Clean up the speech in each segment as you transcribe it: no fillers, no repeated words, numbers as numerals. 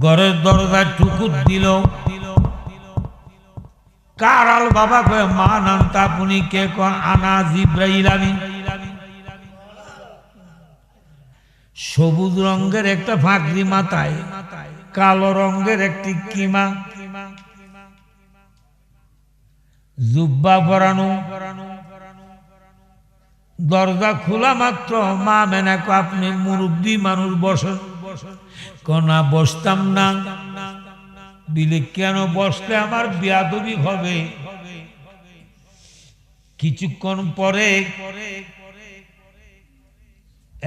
ঘরের দরজা ঠুকুর দিল। কারাল বাবা কয়ে মা নামতা আপনি কে? আনা জিব্রাইল আমি। সবুজ রঙের একটা ফাঁকরি মাথায়, কালো রঙের একটি কিমা, জুব্বা পরানো। দরজা খোলা মাত্র মা মেনা কো আপনি মুরব্বী মানুষ বসেন। না বসতাম না। বিলে কেন বসলে আমার বেয়াদবি হবে। কিছুক্ষণ পরে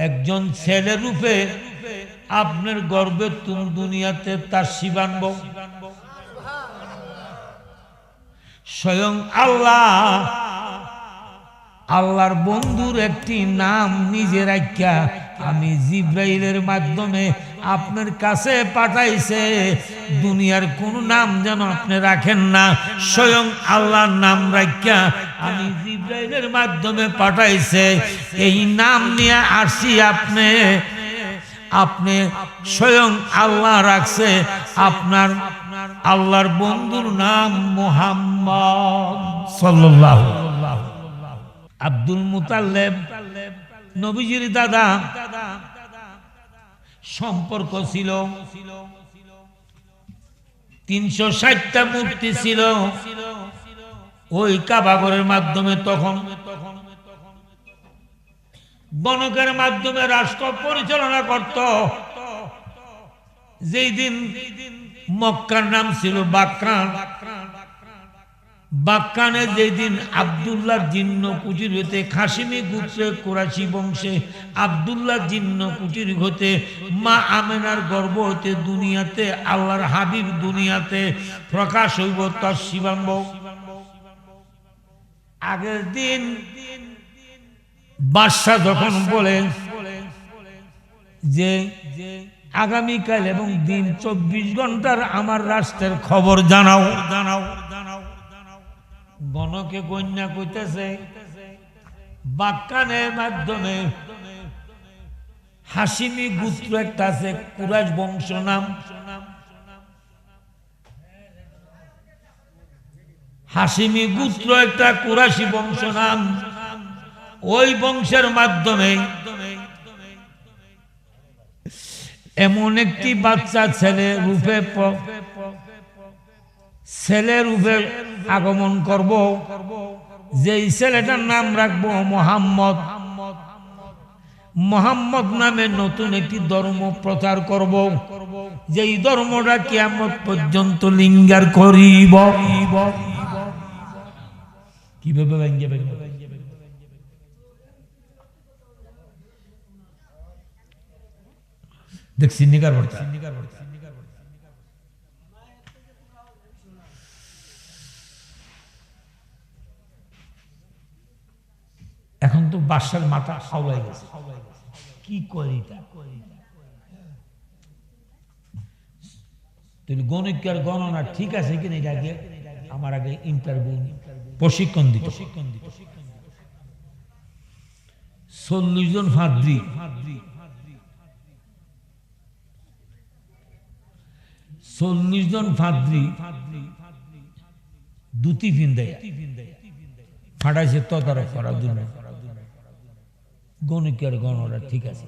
একজন ছেলে রূপে আপনার গর্বে তুম দুনিয়াতে তার শিবানব। স্বয়ং আল্লাহর বন্ধুর একটি নাম নিজে রাখিয়া আমি জিব্রাইলের মাধ্যমে আপনার কাছে পাঠাইছে। দুনিয়ার কোন নাম যেন আপনি রাখেন না, স্বয়ং আল্লাহর নাম রাখিয়া আমি জিব্রাইলের মাধ্যমে পাঠাইছে। এই নাম নিয়ে আসি আপনি স্বয়ং আল্লাহ রাখছে আপনার আল্লাহর বন্ধুর নাম মুহাম্মদ সাল্লাল্লাহু। আব্দুল মুতাল্লিব নবীজির দাদা, সম্পর্ক ছিল। 360টা মূর্তি ছিল ওই কাবাগরের মাধ্যমে। তখন গণকের মাধ্যমে রাষ্ট্র পরিচালনা করত। যেই দিন মক্কার নাম ছিল বাক্কান। বাক্কানে যেদিন আব্দুল্লাহ জিন্ন কুটির হতে খাসিমি গোত্রে কুরাইশি বংশে আব্দুল্লাহ জিন্ন কুটির হতে মা আমেনার গর্ভ হতে দুনিয়াতে আল্লাহর হাবিব দুনিয়াতে প্রকাশ হইব তার শিবাম্ব। আগের দিন বাদশা যখন বলে যে আগামীকাল এবং দিন 24 ঘন্টার আমার রাষ্ট্রের খবর জানাও। গণকে কন্যা কইতেছে বাক্কানের মাধ্যমে হাসিমি গোত্র একটা আছে, কুরাইশ বংশ নাম। হাসিমি গোত্র একটা কুরাইশি বংশ নাম। ওই বংশের মাধ্যমে এমন একটি বাচ্চা ছেলে রূপে আগমন করব, যেই ছেলেটার নাম রাখবো মোহাম্মদ। মোহাম্মদ নামে নতুন একটি ধর্ম প্রচার করব, যেই ধর্মটা কিয়ামত পর্যন্ত লিঙ্গার করিব। কিভাবে দেখছি নিকার বর্তা। এখন তো বাদশার মাথা হাওলায় গেছে, কি করি তা। গণিকার গণনা ঠিক আছে কিনা এটা আগে আমার আগে ইন্টারভিউ প্রশিক্ষণ দিত। 40 জন ফাদ্রি, 40 জন ফাদ্রি দুটি ফিন্দায় ফাটাইছে তদারক করার জন্য। গণিকের গণনা ঠিক আছে।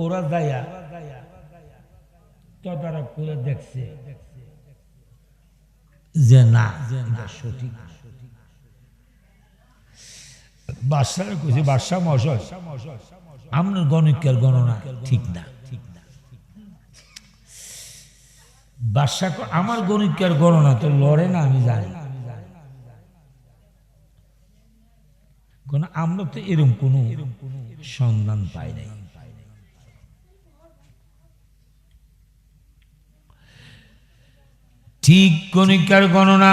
ওরা যায়া তদারক করে দেখছে যে না সঠিক। বাদশাহ কইছে বাদশাহ মহাশয় আপনার গণিকের গণনা ঠিক না। বাদশাহ আমার গণিকের গণনা তো লড়ে না, আমি জানি। আমরা তো এরকম কোন সন্ধান পাই নাই। ঠিক গণিকার গণনা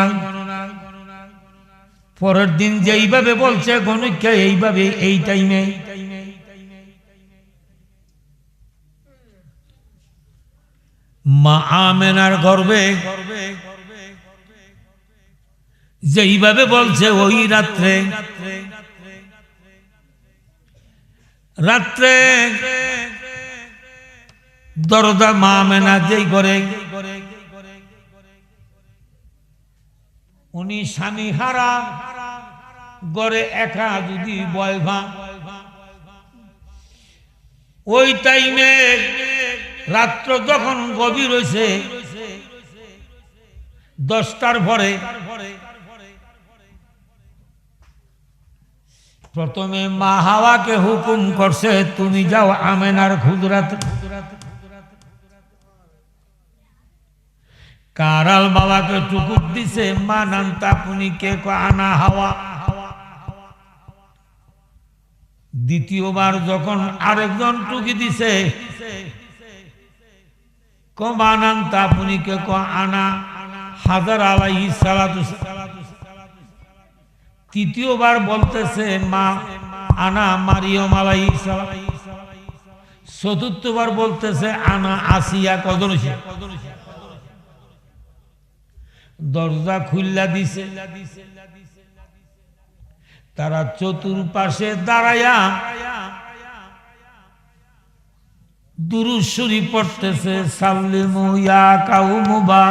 পরের দিন যেইভাবে বলছে গণিকা এইভাবে এই টাইমে মা আমেনার গর্ভে যেইভাবে বলছে ওই রাত্রে দরজা মা আমেনা যেই ঘরে উনি স্বামী হারা ঘরে একা যদি বয় ভা, ওই টাইমে রাত্র যখন গভীর হয়েছে 10টার পরে প্রথমে মা হাওয়াকে হুকুম করছে, তুমি যাও আমেনার খুদরাত। কারাল বাবাকে টুকুর দিছে, মা নান্তা পুনি কে আনা হাওয়া। দ্বিতীয়বার যখন আরেকজন টুকি দিছে, কমানান্তা পুনি কে আনা হাজার আলাইহিস সালাতু। তৃতীয়বার বলতেছে মা আনা মারিয়ম আলাইহিস সালাম। চতুর্থবার বলতেছে আনা আসিয়া। কদর দরজা খুল্লা দিছে, তারা চতুর্পাশে দাঁড়ায়া দুরূদ শরীফ পড়তেছে, সাল্লিমু ইয়া কাউমুবা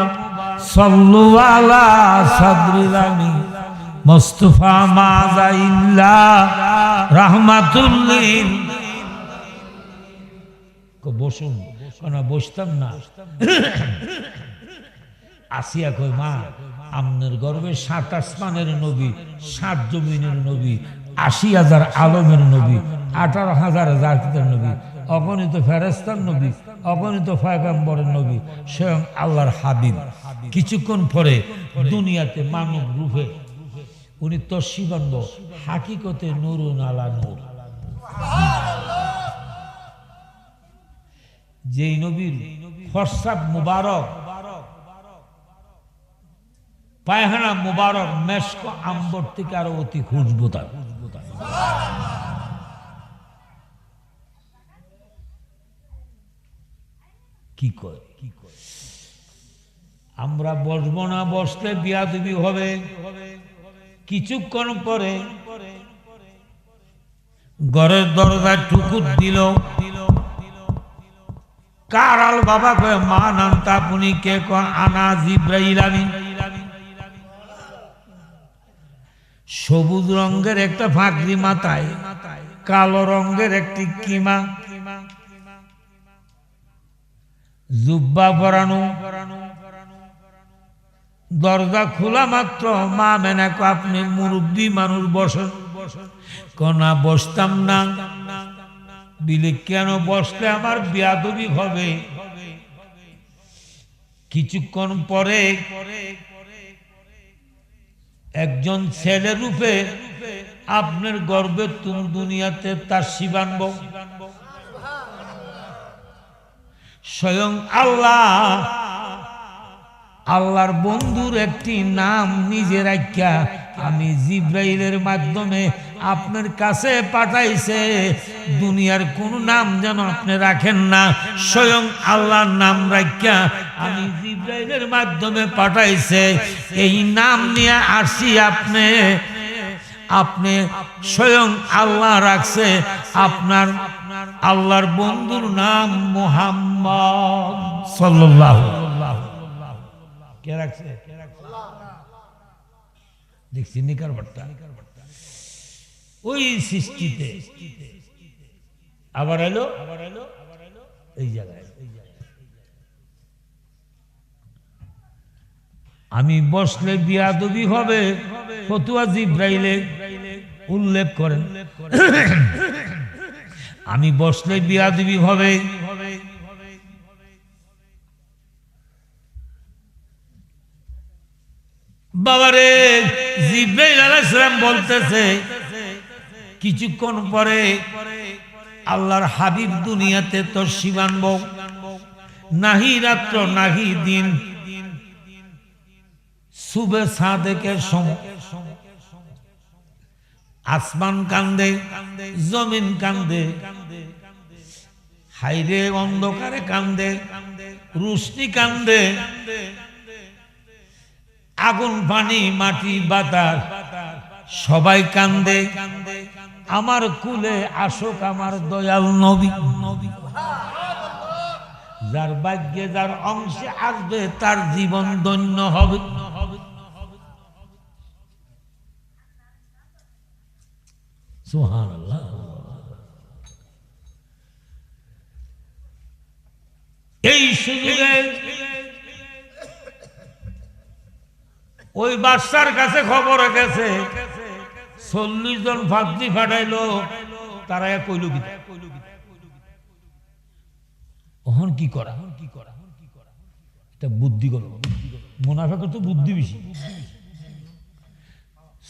সাল্লু আলা সাদরিল আমিন মুস্তাফা মাযা ইল্লা রাহমাতুল লিল। বসুন না, বসতাম না। আসিয়া কই মা আমনের গর্বে 7 আসমানের নবী, 7 জমিনের নবী, 80,000 আলমের নবী, 18,000 জাতির নবী, অগণিত ফেরেশতার নবী, অগণিত পয়গম্বরের নবী, স্বয়ং আল্লাহর হাবিব কিছুক্ষণ পরে দুনিয়াতে মানব রূপে উনি তসবিবন্ধ হাকিকতে নূরুন আলা নূর। যেই নবীর ফরসাব মুবারক, পায়খানা মুবারক মেশক আম্বর থেকে আরো অতি খুশবুদার। কি কয় আমরা বসবো না, বসলে বিয়াদবি হবে। কিছুক্ষণ পরে ঘরের দরজা টুকুর দিল। কারাল বাবা কয় মা নান্তা পুনি কে আনা জিব্রাইল আমিন। সবুজ রঙের একটা ফাঁকরি মাথায়, কালো রঙের একটি কিমা, জুব্বা পরানো। দরজা খোলা মাত্র মা মেনা কো আপনি মুরব্বী মানুষ বসেন। কোনা বসতাম না। বিলে কেন বসলে আমার বিয়াদবি হবে। কিছুক্ষণ পরে একজন ছেলে রূপে আপনার গর্বে তুমি দুনিয়াতে তার শিবানব। স্বয়ং আল্লাহর বন্ধুর একটি নাম নিজে রাখিয়া আমি জিব্রাইলের মাধ্যমে আপনার কাছে পাঠাইছে। দুনিয়ার কোন নাম যেন আপনি রাখেন না, স্বয়ং আল্লাহর নাম রাখিয়া আমি জিব্রাইলের মাধ্যমে পাঠাইছে। এই নাম নিয়ে আসি আপনি স্বয়ং আল্লাহ রাখছে আপনার আল্লাহর বন্ধুর নাম মুহাম্মদ সাল্লাল্লাহু। কে রাখছে? দেখছি নিকার বার্তা ওই সৃষ্টিতে আবার এলো এই জায়গায়। আমি বসলে বিয়াদবি হবে, ফতুয়া জিব্রাইলে উল্লেখ করেন। আমি বসলে বিয়াদবি হবে। বাবারে জিব্রাইল আলাইহিস সালাম বলতেছে কিছুক্ষণ পরে আল্লাহর হাবিব দুনিয়াতে তশরিফ আনব। নাহি রাত্র নাহি দিন, সুবে সাদেকের সময়। আসমান কান্দে, জমিন কান্দে, হাইরে অন্ধকারে কান্দে, রুশনি কান্দে, আগুন পানি মাটি বাতাস সবাই কান্দে। আমার কুলে আসুক আমার দয়াল নবী। যার ভাগ্যে যার অংশে আসবে তার জীবন ধন্য হবে। সুবহানাল্লাহ। এই সুযোগে ওই বাদশার কাছে খবর গেছে 40 জন ফাঁকি ফাটাইলো, তারা কইল কি ওহন কি করা, এটা বুদ্ধি করো। মুনাফিকের তো বুদ্ধি বেশি।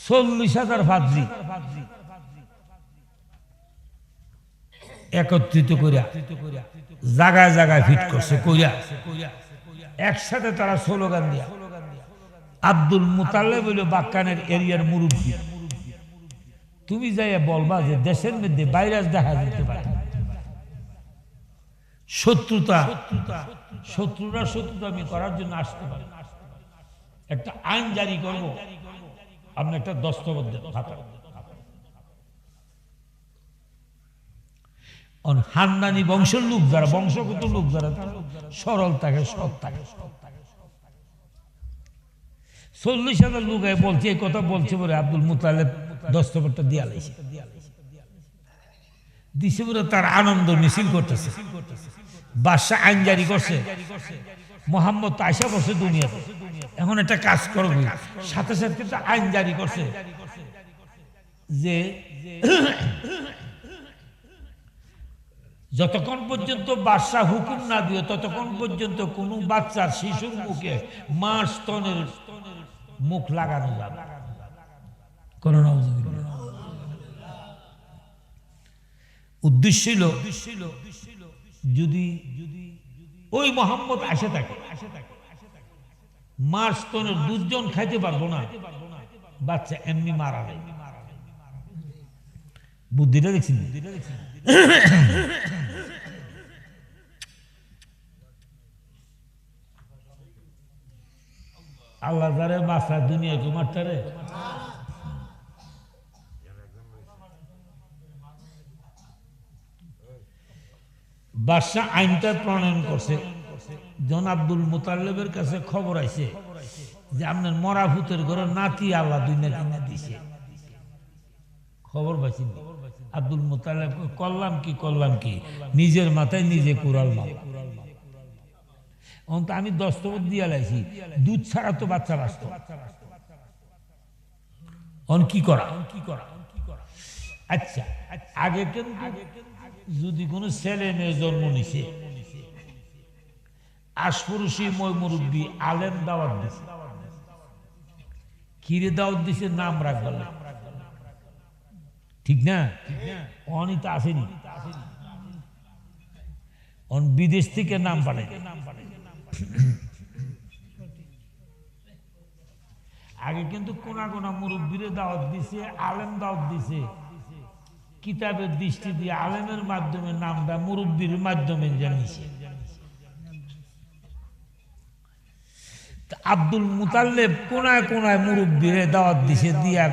40,000 ফাঁকি একত্রিত করিয়া জায়গায় জায়গায় ফিট করছে, কইরা একসাথে তারা স্লোগান দিয়া আব্দুল মুতাল্লিব হইল বাক্কানের এরিয়ার মুরব্বী, তুমি যাইয়া বলবা যে দেশের মধ্যে ভাইরাস দেখা যেতে পারে, শত্রুরা আমি করার জন্য আসতে পারে, একটা আইন জারি করব, আপনি একটা দস্তখত দেন হাতে। হান্নানি বংশের লোক যারা, বংশগত লোক যারা সরল থাকে, সৎ থাকে, 40,000 লোক বলছে এই কথা বলছে বলে আব্দুল মুতাল্লিব দস্তখতটা দিয়া লাইছে, দিছে বলে তার আনন্দ মিছিল করতেছে। বাদশা আইন জারি করছে, মোহাম্মদ আয়সা বসে দুনিয়াতে, এখন একটা কাজ করবে, সাথে সাথে কিন্তু আইন জারি করছে যে যতক্ষণ পর্যন্ত বাদশা হুকুম না দিও ততক্ষণ পর্যন্ত কোনো বাচ্চার শিশুর মুখে মা স্তনের মুখ লাগানো যাবে। উদ্দেশ্য ছিল যদি ওই মোহাম্মদ আসে থাকে মার স্তনের দুধজন খাইতে পারবো না, বাচ্চা এমনি মারা যায়। বুদ্ধিটা দেখছি। আল্লাহ যারে বাঁচা দুনিয়া কুমারটারে বাদশা আইনটা প্রণয়ন করছে। জন আব্দুল মুতাল্লিবের কাছে খবর আইছে যে আপনার মরা ভূতের ঘরে নাতি আল্লাহ দুনিয়া কিনা দিছে, খবর পাইছি। আব্দুল মুতাল্লিব করলাম কি নিজের মাথায় নিজে কুড়াল মাল। আমি দস্তখত দিয়া লাইছি, দুধ ছাড়া তো বাচ্চা বাঁচত, কি করা। আচ্ছা আগে কিন্তু যদি কোনো ছেলে মেয়ে জন্ম নিছে আশপুরুষী মই মুরব্বী আলেম দাওয়াত দিছে, কিরে দাওয়াত দিছে নাম রাখবে না, ঠিক না? অনিতা আসেনি, বিদেশ থেকে নাম পাঠায়। আগে কিন্তু কোনা কোনা মুরব্বীরে দাওয়াত দিছে, আলেম দাওয়াত দিছে, কিতাবের দৃষ্টি দিয়ে আলেমের মাধ্যমে নামটা মুরব্বীর মাধ্যমে জানিয়েছে। আব্দুল মুতাল্লিব কোনায় কোনায় মুরব্বীরে দাওয়াত দিছে, দিয়া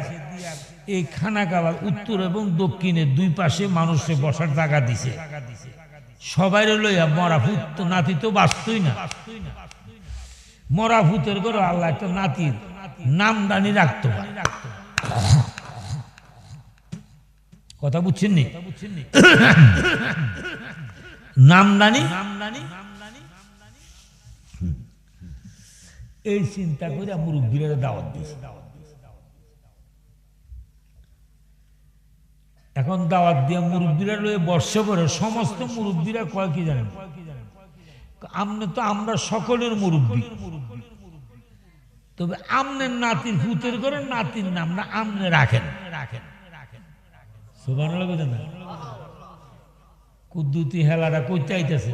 এই খানা খাবার উত্তর এবং দক্ষিণে দুই পাশে মানুষে বসার জায়গা দিছে। সবাই লইয়া মরা ভূত নাতি তো বাঁচতই না, মরা ভূতের ঘরে আল্লাহ একটা নাতির নামদানি রাখতো। কথা বুঝছেন নি? নামদানি এই চিন্তা করে মুরব্বীরা দাওয়াত দিয়েছে। এখন দাওয়াত দিয়ে মুরব্বীরা লয়ে বর্ষে পরে সমস্ত মুরব্বীরা কয় কি জানেন, আমরা সকলের মুরব্বী, তবে আমনের নাতির ভূতের করে নাতির নাম না আমনে রাখেন। সুবহানাল্লাহ বুঝেন না? কুদ্দুতি হেলাটা কই চাইতেছে,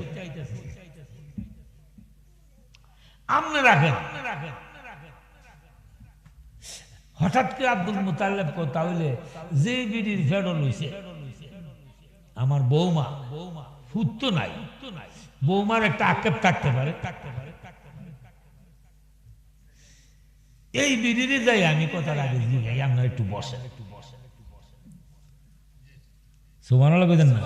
আমনে রাখেন। হঠাৎ করে আব্দুল মুতাল্লিব কথা হইলে যে বিড়ির ফেডল হইছে আমার বৌমা, ভূত তো নাই, বৌমার একটা আক্ষেপ থাকতে পারে, এই বিড়িরে যাই আমি কথা আগে জিগাই আপনার একটু বসে। সুবহানাল্লাহ কইতেন না?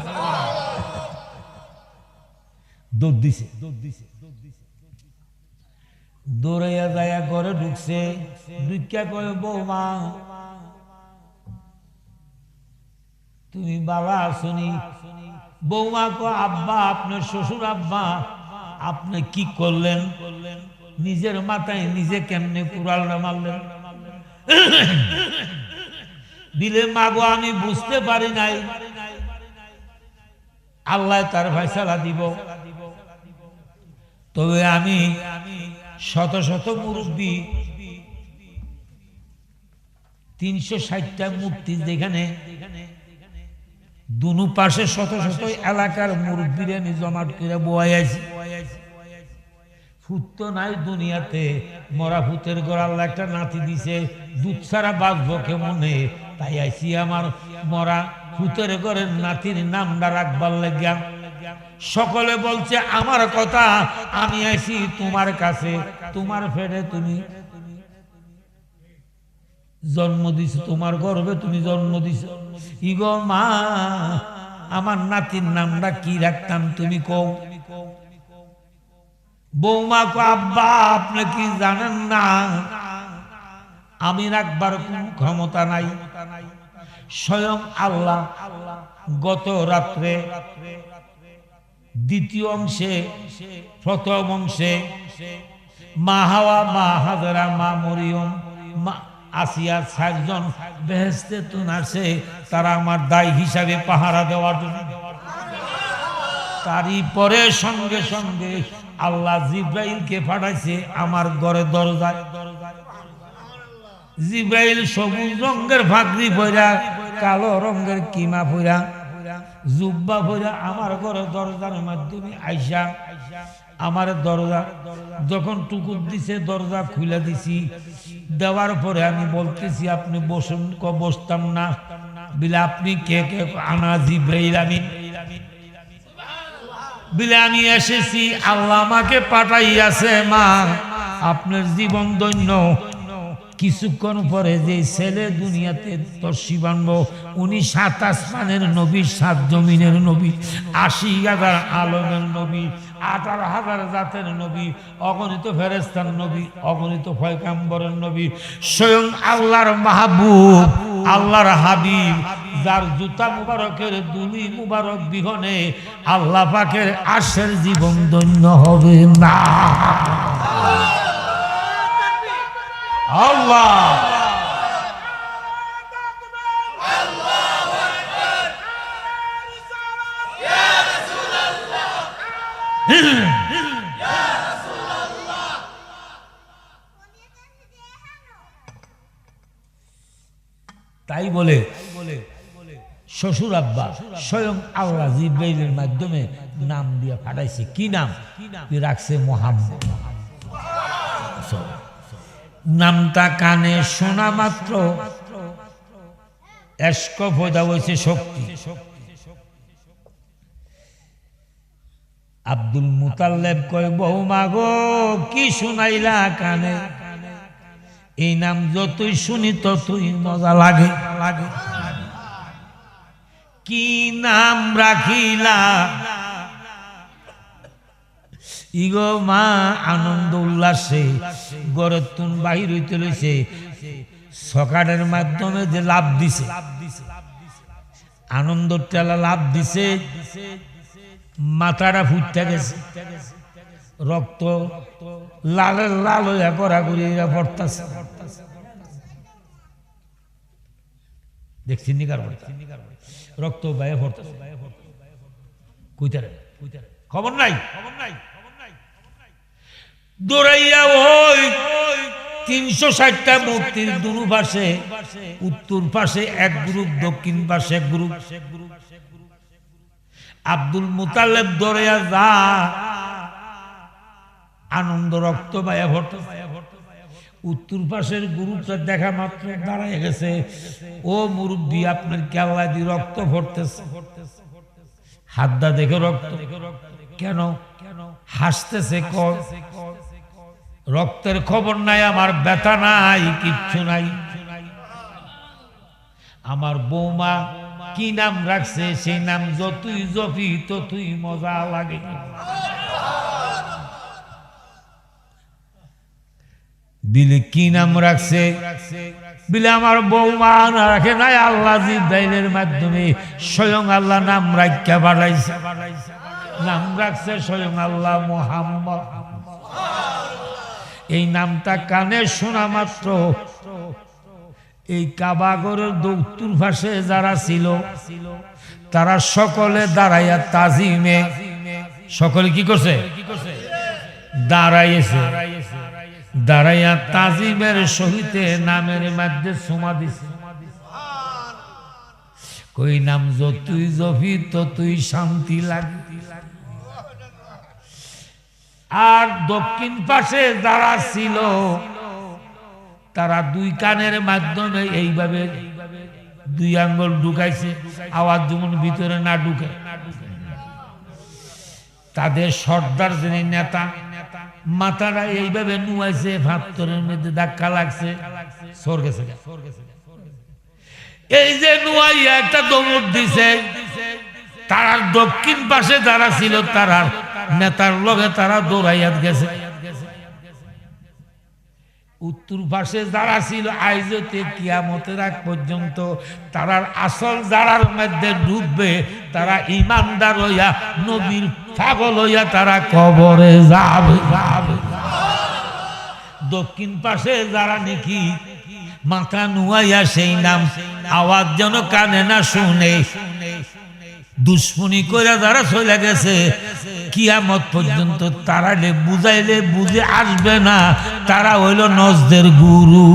দৌড় দিছে, দৌড়াইয়া যাইয়া ঘরে ঢুকছে, ঢুকিয়া কয় বৌমা তুমি বাবা আসুনি? বৌমা কয় আব্বা, আপনার শ্বশুর আব্বা আপনি কি করলেন? নিজের মাথায় নিজে কেমনে কুড়ালটা মারলেন? দিলে মাগো আমি বুঝতে পারি নাই, আল্লাহ তার ফয়সালা দিব। তবে আমি শত শত মুরব্বী 360টা মূর্তি, যেখানে দুনু পাশে শত শত এলাকার মুরব্বীরা আমি জমাট করে বয়াই আছি। ফুত তো নাই দুনিয়াতে, মরা ফুতের ঘর আল্লাহ একটা নাতি দিছে, দুধ ছাড়া বাঁচবো কেমনে? তাই আইসি আমার মরা ফুতের ঘরের নাতির নামটা রাখবার লাগিয়া। সকলে বলছে আমার কথা, আমি আইসি তোমার কাছে, তোমার ফেরে তুমি জন্ম দিছ, তোমার গর্ভে তুমি জন্ম দিছ। ইগো মা, আমার নাতির নামটা কি রাখতাম তুমি কও? বৌমা কো আব্বা আপনি কি জানেন না, আমি রাখবার কোন ক্ষমতা নাই। স্বয়ং আল্লাহ গত রাত্রে দ্বিতীয় অংশে, প্রথম অংশে মা হাওয়া, মা হাজরা, মা মরিয়ম, মা আসিয়া 4 জন বেহেশতে তুন আসে, তারা আমার দায় হিসাবে পাহারা দেওয়ার জন্য। তারই পরে সঙ্গে সঙ্গে আল্লাহ জিব্রাইলকে পাঠাইছে আমার ঘরে দরজায়। জিব্রাইল সবুজ রঙের ফাঁকরি পইরা, কালো রঙের কিমা পইরা, জুব্বা পইরা আমার ঘরে দরজার মাধ্যমে আইসা আমার দরজা যখন টুকুর দিছে, দরজা খুলে দিছি। দেওয়ার পরে আমি বলতেছি আপনি বসুন। বসতাম না। বিলে আপনি কে? কে? আনা জিব্রাইল আমিন। বিলে আমি এসেছি, আল্লাহ আমাকে পাঠাইয়াছে মা, আপনার জীবন ধন্য। কিছুক্ষণ পরে যে ছেলে দুনিয়াতে তর্ষি বানব, উনি 7 আসমানের নবী, 7 জমিনের নবী, 80,000 আলমের নবী, 18,000 জাতের নবী, অগণিত ফেরেশতার নবী, অগণিত পয়গম্বরের নবী, স্বয়ং আল্লাহর মাহবুব, আল্লাহর হাবিব, যার জুতা মুবারকের দুলি মুবারক বিহনে আল্লাহ পাকের আরশের জীবন ধন্য হবে না। আল্লাহ তাই বলে শ্বশুর আব্বা স্বয়ং আল্লাহ জিব্রাইলের মাধ্যমে নাম দিয়ে পাঠাইছে। কি নাম রাখছে? মুহাম্মদ। নামটা কানে শোনা মাত্র এশক পয়দা হয়েছে, শক্তি। আব্দুল মুতাল্লেব কয় বৌমা গো কি শুনাইলা কানে? এই নাম যতই শুনি ততই মজা লাগে। কি নাম রাখিলা? ইগো মা আনন্দ উল্লাসে গড়ের তুন বাহির হইতে লইছে, সকালের মাধ্যমে যে লাভ দিছে, আনন্দ টেলা লাভ দিছে, মাথাটা ফুটতে গেছে, রক্ত লালের লাল হইয়া গড়াগড়ি পড়তাছে। দেখছি নিকার রক্ত বাইরে পড়তাছে। কুইতারে খবর নাই। দৌড়াইয়া ওই 360টা মূর্তির দুনু পাশে, উত্তর পাশে এক গ্রুপ, দক্ষিণ পাশে এক গ্রুপ। আব্দুল মুতাল্লেব দৌড়াইয়া যা, আনন্দ রক্ত বাইয়া ভর্তা। উত্তর পাশের গ্রুপটা দেখা মাত্র দাঁড়ায় গেছে, ও মুরব্বী আপনার কেল্লা দিয়ে রক্ত ভরতেছে। হাতটা দেখে রক্ত কেন? হাসতেছে। রক্তের খবর নাই, আমার ব্যথা নাই, কিচ্ছু নাই। আমার বৌমা কি নাম রাখছে, সেই নাম যতই জপি ততই মজা লাগে। বিলে কি নাম রাখছে? বিলে আমার বৌমা না রাখে নাই, আল্লাহ জিব্রাইলের মাধ্যমে স্বয়ং আল্লাহ নাম রাখা পাঠাইছে। নাম রাখছে স্বয়ং আল্লাহ মুহাম্মদ। এই নামটা কানে শোনা মাত্র এই কাবাগরের দক্ষিণ পাশে যারা ছিল তারা সকলে দাঁড়াইয়া তাজিমে, সকলে কি করছে? দাঁড়াইছে। দাঁড়াইয়া তাজিমের সহিতে নামের মধ্যে চুমা দিছে। কই নাম যতই জপি ততই শান্তি লাগে। আর দক্ষিণ পাশে যারা ছিল তারা দুই কানের মাধ্যমে এইভাবে দুই আঙ্গুল ঢুকাইছে, আওয়াজ যেমন ভিতরে না ঢুকে। তাদের সর্দার যিনি নেতা, মাথাটা এইভাবে নুয়াইছে, ভাতরের মধ্যে ধাক্কা লাগছে, সর গেছে। এই যে নুয়াইয়া একটা দমক দিছে, তারা দক্ষিণ পাশে যারা ছিল তারা নেতার লগে তারা দৌড়াইয়া গেছে। উত্তর পাশে যারা ছিল আইজতে কিয়ামতের আগ পর্যন্ত তারার আসল যারার মধ্যে ডুববে, তারা ইমানদার হইয়া নবীর পাগল হইয়া তারা কবরে যাবে। দক্ষিণ পাশে যারা নাকি মাথা নুয়াইয়া সেই নাম আওয়াজ যেন কানে না শুনে দুশ্মনী করে যারা চলে গেছে, কিয়ামত পর্যন্ত তারালে বুঝাইলে বুঝে আসবে না, তারা হইল নজদের গুরু।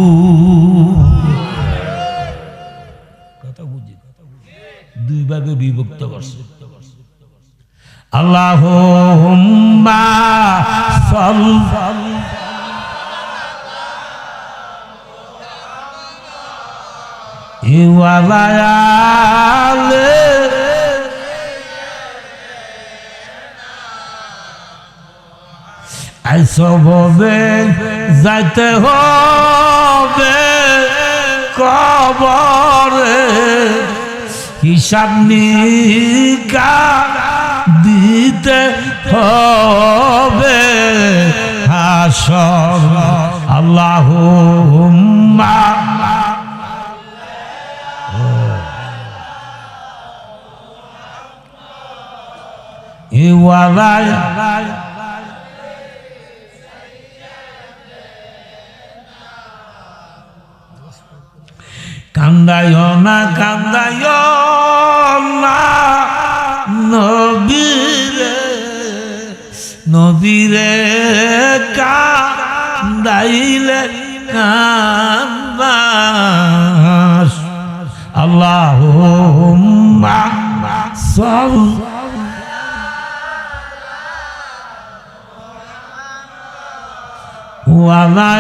কথা বুঝি? দুই ভাগে বিভক্ত করছে। আল্লাহুম্মা সাল্লি আলা সবে যাইতে হবে কবরে, হিসাব নিকাশ দিতে হবে হাসর। আল্লাহুম্মা কান্দায় না কান্দায় না নবীরে, নবীরে কান্দাইলে কান্দাস। আল্লাহুম্মা সাল্লি আলা